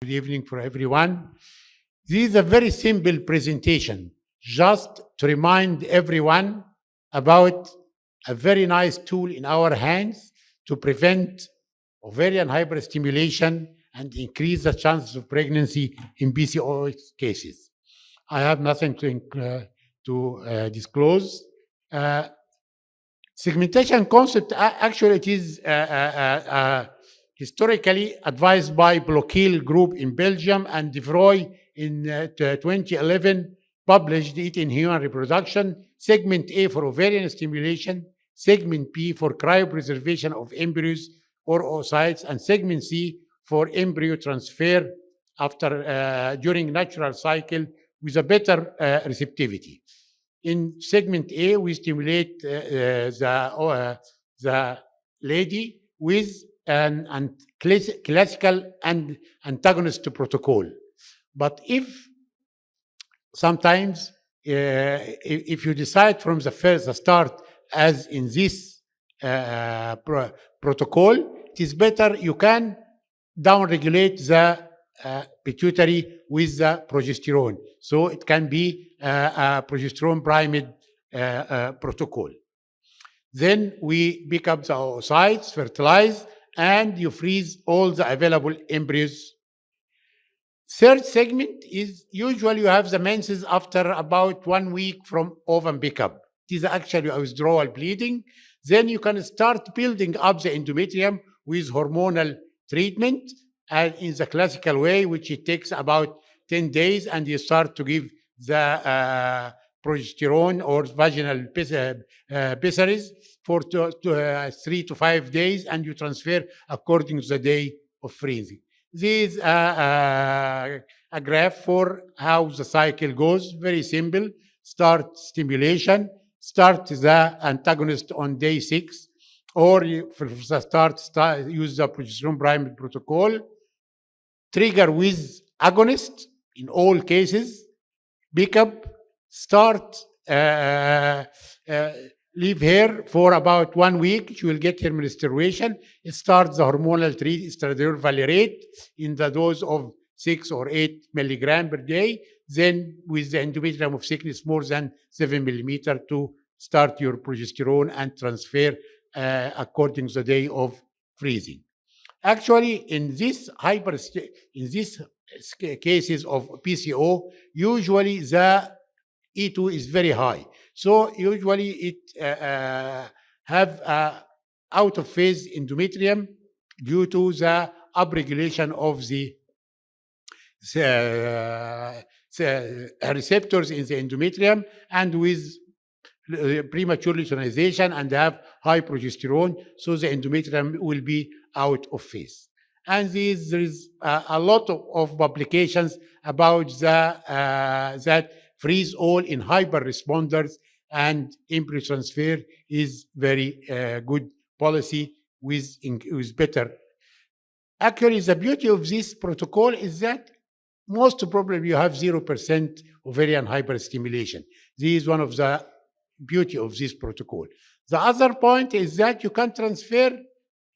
Good evening for everyone. This is a very simple presentation, just to remind everyone about a very nice tool in our hands to prevent ovarian hyperstimulation and increase the chances of pregnancy in PCOS cases. I have nothing to disclose. Segmentation concept, actually, it is historically advised by Blochil Group in Belgium, and De Vroy in 2011 published it in Human Reproduction. Segment A for ovarian stimulation, segment B for cryopreservation of embryos or oocytes, and segment C for embryo transfer after during natural cycle with a better receptivity. In segment A, we stimulate the lady with an classical and antagonist protocol. But if sometimes, if you decide from the start, as in this protocol, it is better you can downregulate the pituitary with the progesterone. So it can be a progesterone primed protocol. Then we pick up the oocytes, fertilize, and you freeze all the available embryos. Third segment is usually you have the menses after about 1 week from ovum pickup. It is actually a withdrawal bleeding. Then you can start building up the endometrium with hormonal treatment, and in the classical way, which it takes about 10 days, and you start to give the progesterone or vaginal pessaries for 3 to 5 days, and you transfer according to the day of freezing. This is a graph for how the cycle goes. Very simple. Start stimulation, start the antagonist on day 6, or for the start use the progesterone primed protocol. Trigger with agonist in all cases. Pick up, start, leave her for about 1 week. She will get her menstruation. It starts the hormonal treat, estradiol valerate, in the dose of 6 or 8 milligram per day. Then with the endometrium of thickness more than 7 millimeter to start your progesterone and transfer according to the day of freezing. Actually, in these cases of PCO, usually the E2 is very high. So usually it have out of phase endometrium due to the upregulation of the receptors in the endometrium, and with premature luteinization, and have high progesterone, so the endometrium will be out of phase. And there is a lot of publications about that freeze all in hyper responders, and embryo transfer is very good policy with better. Actually, the beauty of this protocol is that most probably you have 0% ovarian hyperstimulation. This is one of the beauty of this protocol. The other point is that you can transfer,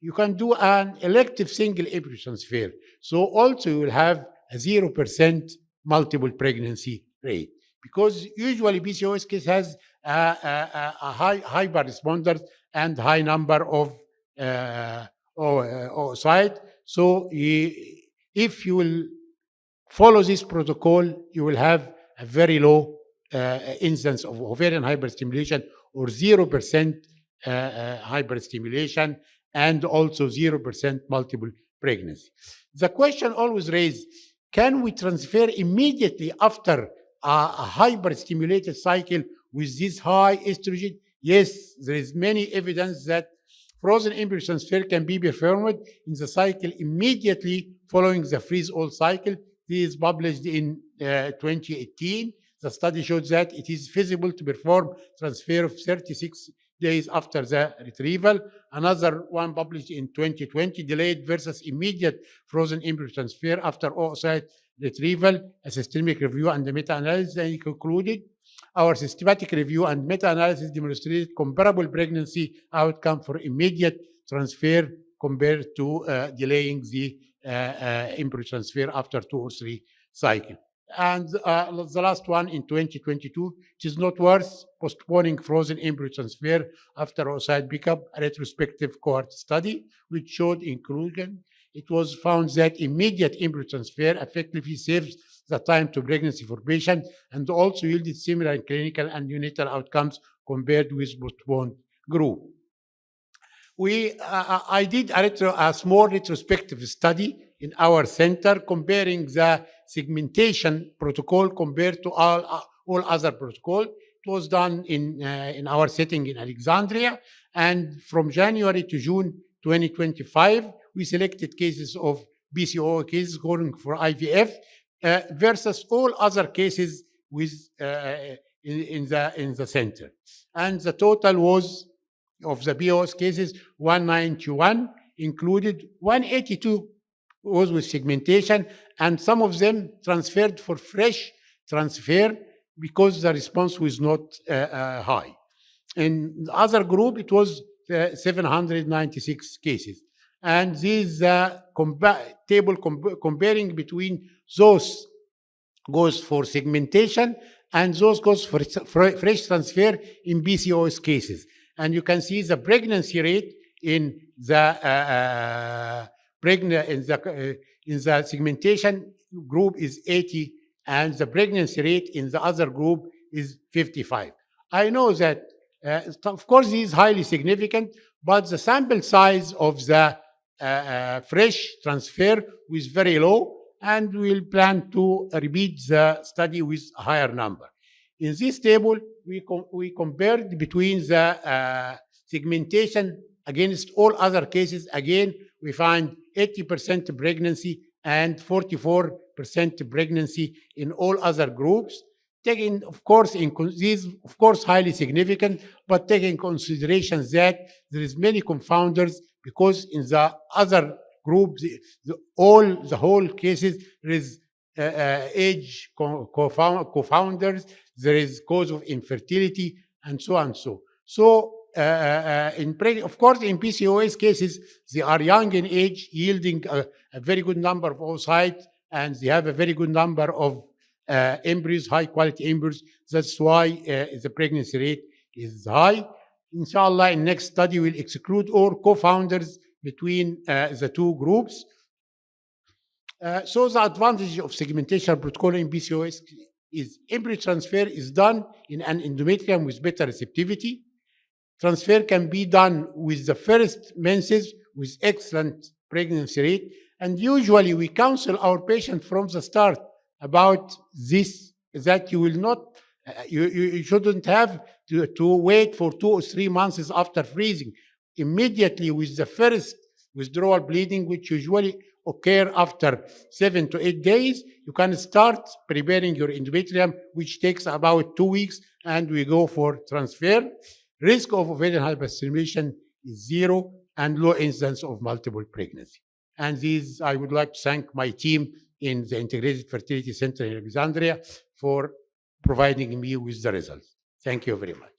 you can do an elective single embryo transfer. So also you will have a 0% multiple pregnancy rate, because usually PCOS case has a high hyper responders and high number of oocytes. So if you will follow this protocol, you will have a very low incidence of ovarian hyperstimulation, or 0% hyperstimulation, and also 0% multiple pregnancy. The question always raised, can we transfer immediately after a hyperstimulated cycle with this high estrogen? Yes, there is many evidence that frozen embryo transfer can be performed in the cycle immediately following the freeze-all cycle. This is published in 2018. The study showed that it is feasible to perform transfer of 36 days after the retrieval. Another one published in 2020, delayed versus immediate frozen embryo transfer after oocyte retrieval, a systematic review and the meta-analysis, and it concluded, our systematic review and meta-analysis demonstrated comparable pregnancy outcome for immediate transfer compared to delaying the embryo transfer after 2 or 3 cycles. And the last one in 2022, it is not worth postponing frozen embryo transfer after oocyte pickup, a retrospective cohort study, which showed inclusion. It was found that immediate embryo transfer effectively saves the time to pregnancy for patients and also yielded similar clinical and neonatal outcomes compared with postponed group. I did a small retrospective study in our center comparing the segmentation protocol compared to all other protocols. It was done in our setting in Alexandria, and from January to June 2025, we selected cases of BCO cases going for IVF versus all other cases with in the center, and the total was of the BOS cases 191 included 182 was with segmentation, and some of them transferred for fresh transfer because the response was not high. In the other group, it was 796 cases. And this table comparing between those goes for segmentation and those goes for fresh transfer in BCOS cases. And you can see the pregnancy rate in the in the segmentation group is 80, and the pregnancy rate in the other group is 55. I know that, of course, this is highly significant, but the sample size of the fresh transfer was very low, and we'll plan to repeat the study with a higher number. In this table, we compared between the segmentation against all other cases. Again, we find 80% pregnancy and 44% pregnancy in all other groups. Taking, of course, these, of course, highly significant, but taking consideration that there is many confounders because in the other group, the whole cases, there is age co-founders, there is cause of infertility, and so on. So, of course, in PCOS cases, they are young in age, yielding a very good number of oocytes, and they have a very good number of embryos, high quality embryos. That's why the pregnancy rate is high. Inshallah, in next study, we'll exclude all co-founders between the two groups. So the advantage of segmentation protocol in PCOS is embryo transfer is done in an endometrium with better receptivity. Transfer can be done with the first menses with excellent pregnancy rate. And usually we counsel our patient from the start about this, that you will not, you shouldn't have to wait for 2 or 3 months after freezing. Immediately with the first withdrawal bleeding, which usually occur after 7 to 8 days, you can start preparing your endometrium, which takes about 2 weeks, and we go for transfer. Risk of ovarian hyperstimulation is 0 and low incidence of multiple pregnancy. And these, I would like to thank my team in the Integrated Fertility Center in Alexandria for providing me with the results. Thank you very much.